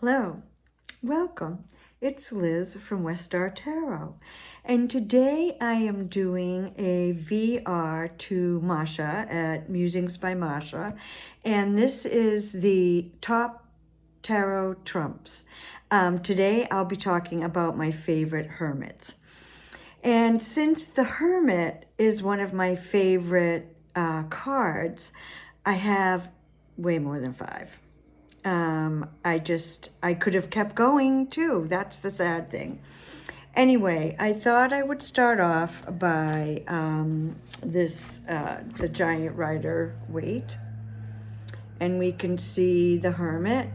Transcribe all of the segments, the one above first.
Hello, welcome. It's Liz from West Star Tarot, and today I am doing a VR to Mascha at Musings by Mascha, and this is the top tarot trumps. Today I'll be talking about my favorite hermits. And since the Hermit is one of my favorite cards, I have way more than five. I could have kept going too. That's the sad thing. Anyway, I thought I would start off by the giant rider weight. And we can see the Hermit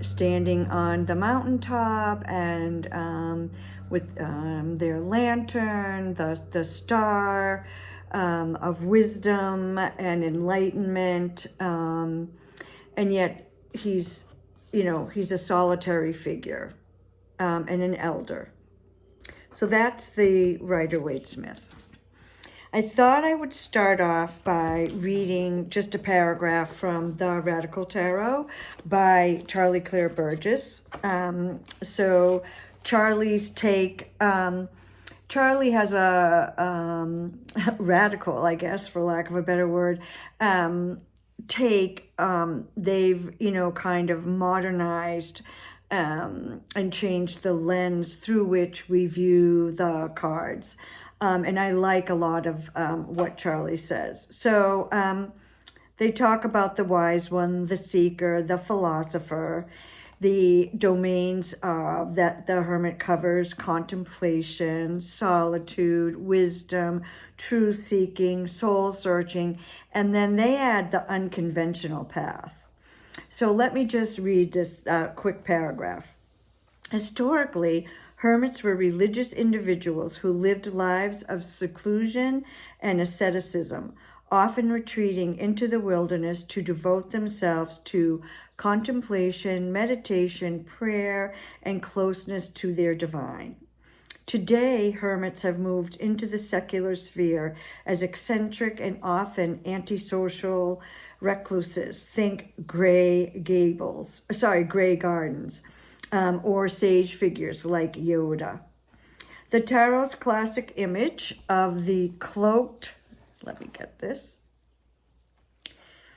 standing on the mountaintop and with their lantern, the star, of wisdom and enlightenment, and yet he's a solitary figure, and an elder. So that's the Rider-Waite-Smith. I thought I would start off by reading just a paragraph from The Radical Tarot by Charlie Claire Burgess. So Charlie's take, Charlie has a radical, I guess, for lack of a better word, take. They've, kind of modernized and changed the lens through which we view the cards. And I like a lot of what Charlie says. So they talk about the wise one, the seeker, the philosopher, the domains that the Hermit covers: contemplation, solitude, wisdom, truth-seeking, soul-searching, and then they add the unconventional path. So let me just read this quick paragraph. Historically, hermits were religious individuals who lived lives of seclusion and asceticism, often retreating into the wilderness to devote themselves to contemplation, meditation, prayer, and closeness to their divine. Today, hermits have moved into the secular sphere as eccentric and often antisocial recluses. Think Grey Gardens, or sage figures like Yoda. The tarot's classic image of the cloaked,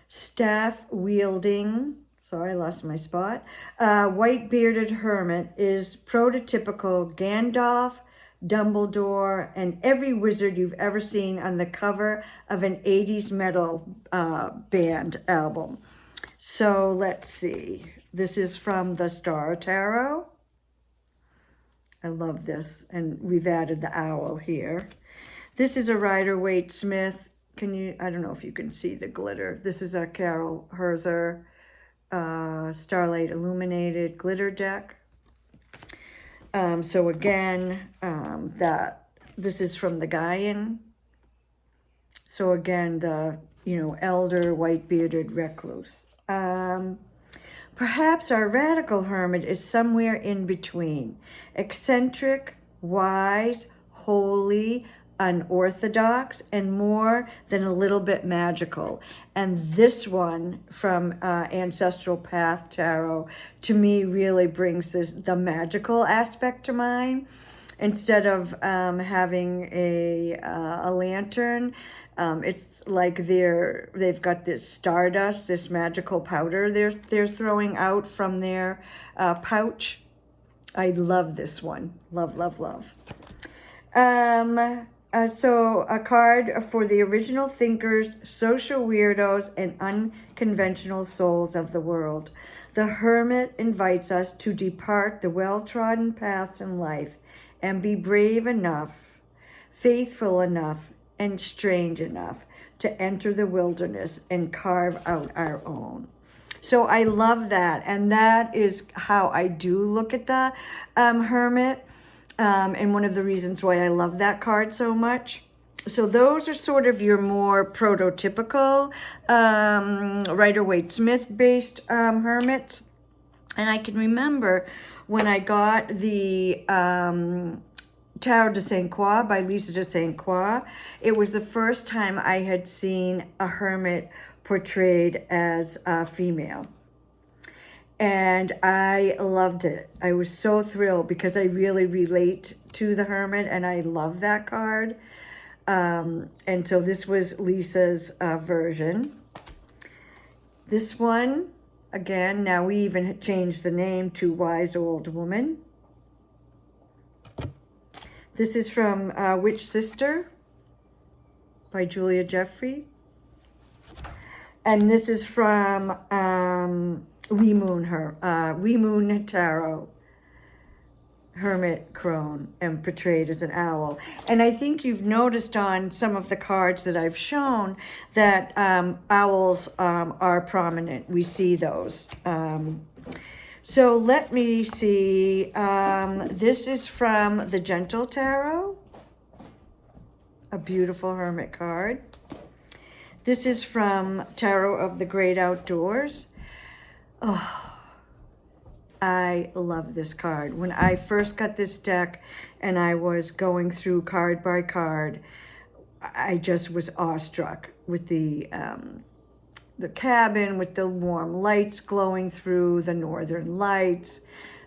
staff-wielding, sorry, I lost my spot, white-bearded hermit is prototypical Gandalf, Dumbledore, and every wizard you've ever seen on the cover of an 80s metal band album. So let's see. This is from the Star Tarot. I love this, and we've added the owl here. This is a Rider-Waite-Smith. I don't know if you can see the glitter. This is a Carol Herzer Starlight Illuminated glitter deck. So again, this is from the Gaian. So again, the, elder white-bearded recluse. Perhaps our radical hermit is somewhere in between. Eccentric, wise, holy, unorthodox, and more than a little bit magical. And this one from Ancestral Path Tarot, to me, really brings the magical aspect to mind. Instead of having a lantern, it's like they've got this stardust, this magical powder they're throwing out from their pouch. I love this one. Love, love, love. So a card for the original thinkers, social weirdos, and unconventional souls of the world. The Hermit invites us to depart the well-trodden paths in life and be brave enough, faithful enough, and strange enough to enter the wilderness and carve out our own. So I love that, and that is how I do look at the Hermit, and one of the reasons why I love that card so much. So those are sort of your more prototypical Rider-Waite-Smith based hermits. And I can remember when I got the Tarot de Saint Croix by Lisa de Saint Croix, it was the first time I had seen a hermit portrayed as a female. And I loved it. I was so thrilled because I really relate to the Hermit, and I love that card. And so this was Lisa's version. This one, again, now we even changed the name to Wise Old Woman. This is from Witch Sister by Julia Jeffrey. And this is from We Moon Tarot, Hermit crone, and portrayed as an owl. And I think you've noticed on some of the cards that I've shown that owls are prominent. We see those. So let me see. This is from the Gentle Tarot, a beautiful hermit card. This is from Tarot of the Great Outdoors. Oh, I love this card. When I first got this deck and I was going through card by card, I just was awestruck with the cabin, with the warm lights glowing through, the northern lights,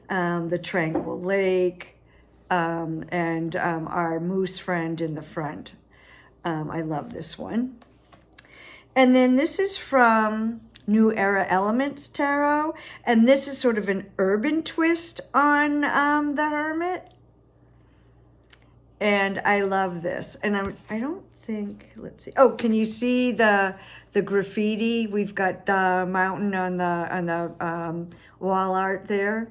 the tranquil lake, and our moose friend in the front. I love this one. And then this is from New Era Elements Tarot, and this is sort of an urban twist on the Hermit. And I love this. And I don't think, let's see. Oh, can you see the graffiti? We've got the mountain on the wall art there.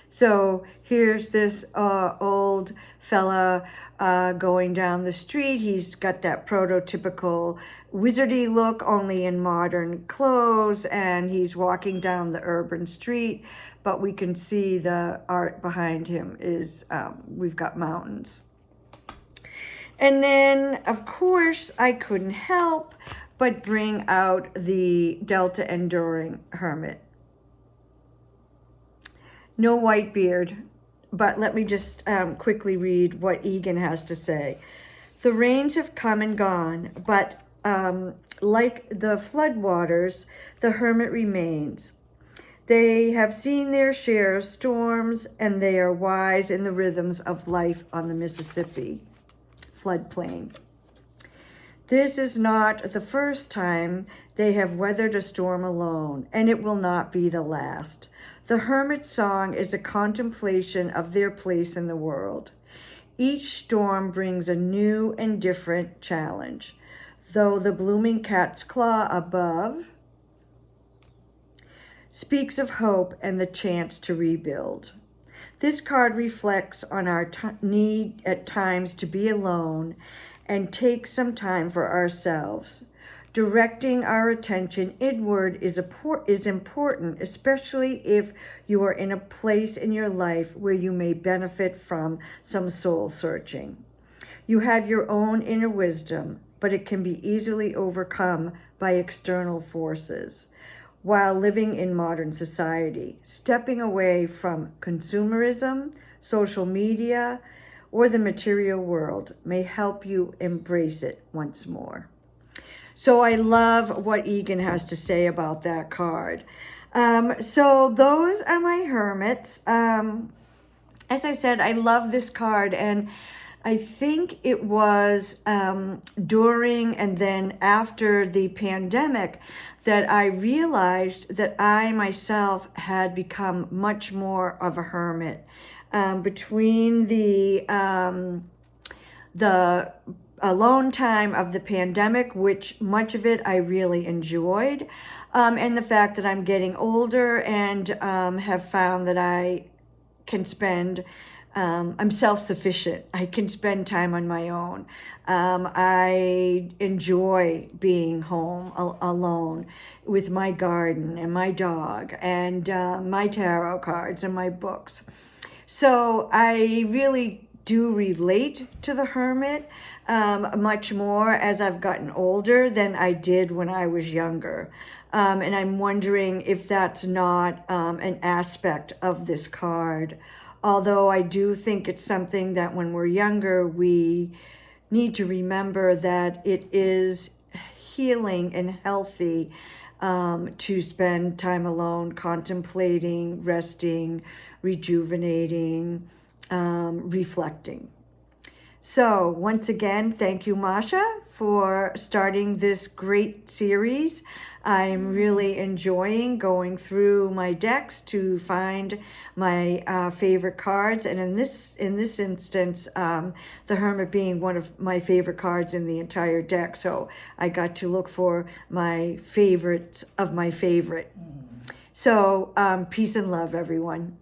So here's this old fella going down the street. He's got that prototypical wizardy look, only in modern clothes, and he's walking down the urban street, but we can see the art behind him is, we've got mountains. And then, of course, I couldn't help but bring out the Delta Enduring Hermit. No white beard, but let me just quickly read what Egan has to say. The rains have come and gone, but like the floodwaters, the Hermit remains. They have seen their share of storms, and they are wise in the rhythms of life on the Mississippi floodplain. This is not the first time they have weathered a storm alone, and it will not be the last. The Hermit's song is a contemplation of their place in the world. Each storm brings a new and different challenge, though the blooming cat's claw above speaks of hope and the chance to rebuild. This card reflects on our need at times to be alone and take some time for ourselves. Directing our attention inward is important, especially if you are in a place in your life where you may benefit from some soul searching. You have your own inner wisdom, but it can be easily overcome by external forces. While living in modern society, stepping away from consumerism, social media, or the material world may help you embrace it once more. So I love what Egan has to say about that card. So those are my hermits. As I said, I love this card, and I think it was during and then after the pandemic that I realized that I myself had become much more of a hermit. Between the alone time of the pandemic, which much of it I really enjoyed, and the fact that I'm getting older and have found that I can spend, I'm self-sufficient. I can spend time on my own. I enjoy being home alone with my garden and my dog and my tarot cards and my books. So I really do relate to the Hermit much more as I've gotten older than I did when I was younger. And I'm wondering if that's not an aspect of this card. Although I do think it's something that when we're younger, we need to remember that it is healing and healthy to spend time alone, contemplating, resting, rejuvenating, reflecting. So once again, thank you, Mascha, for starting this great series. I'm really enjoying going through my decks to find my favorite cards, and in this instance, the Hermit being one of my favorite cards in the entire deck. So I got to look for my favorites of my favorite. So peace and love, everyone.